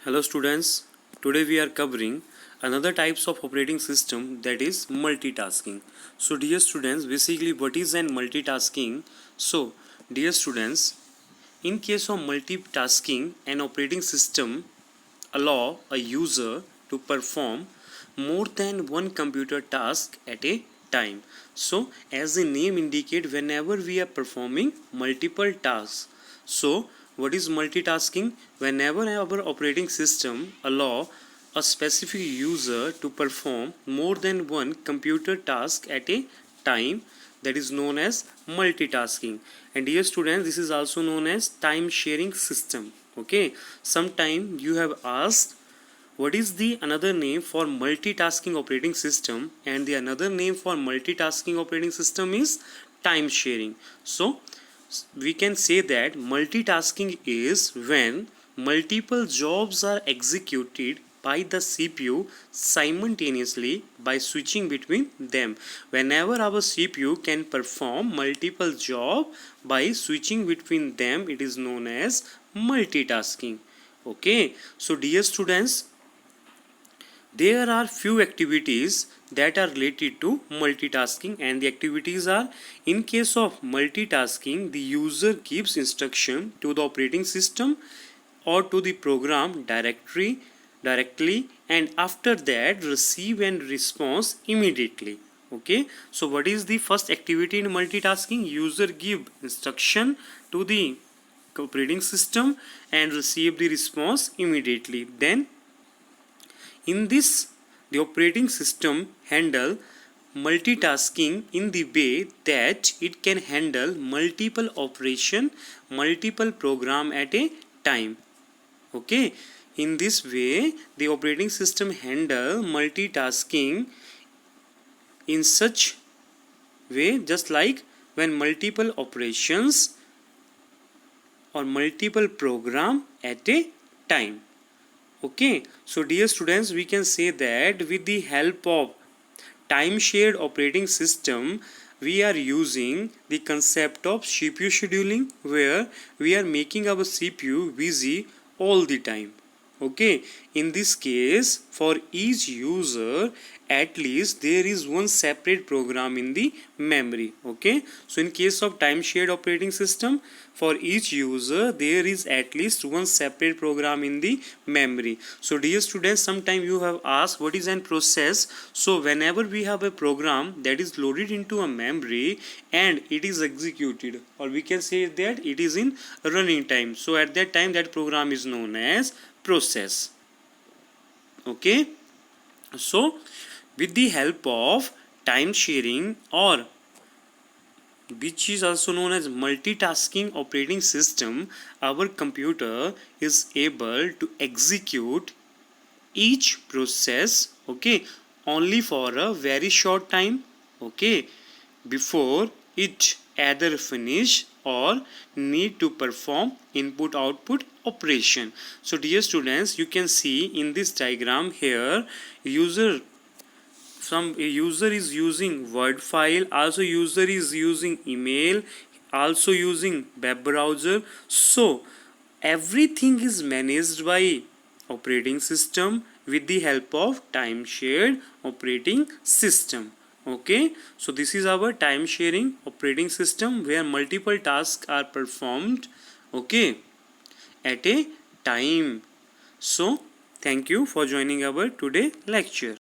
Hello students, today we are covering another types of operating system, that is multitasking. So dear students, basically what is an multitasking? So dear students, in case of multitasking, an operating system allow a user to perform more than one computer task at a time. So as the name indicate, whenever we are performing multiple tasks, so what is multitasking? Whenever our operating system allow a specific user to perform more than one computer task at a time, that is known as multitasking. And dear students, this is also known as time sharing system. Okay, sometime you have asked what is the another name for multitasking operating system, and the another name for multitasking operating system is time sharing. So we can say that multitasking is when multiple jobs are executed by the CPU simultaneously by switching between them. Whenever our CPU can perform multiple jobs by switching between them, it is known as multitasking. Okay, so dear students, there are few activities that are related to multitasking, and the activities are: in case of multitasking, the user gives instruction to the operating system or to the program directly, and after that receive and response immediately. Okay, so what is the first activity in multitasking? User give instruction to the operating system and receive the response immediately. Then in this, the operating system handle multitasking in the way that it can handle multiple operation, multiple program at a time. Okay, in this way, the operating system handle multitasking in such way, just like when multiple operations or multiple program at a time. Okay, so dear students, we can say that with the help of time shared operating system, we are using the concept of CPU scheduling, where we are making our CPU busy all the time. Okay, in this case, for each user, at least there is one separate program in the memory. Okay, so in case of time shared operating system, for each user there is at least one separate program in the memory. So dear students, sometime you have asked what is an process. So whenever we have a program that is loaded into a memory and it is executed, or we can say that it is in running time, so at that time that program is known as process. Okay, so with the help of time sharing, or which is also known as multitasking operating system, our computer is able to execute each process, okay, only for a very short time, okay, before it either finish or need to perform input output operation. So dear students, you can see in this diagram here, some user is using word file, also user is using email, also using web browser. So everything is managed by operating system with the help of time shared operating system. Okay, so this is our time sharing operating system where multiple tasks are performed, okay, at a time. So thank you for joining our today lecture.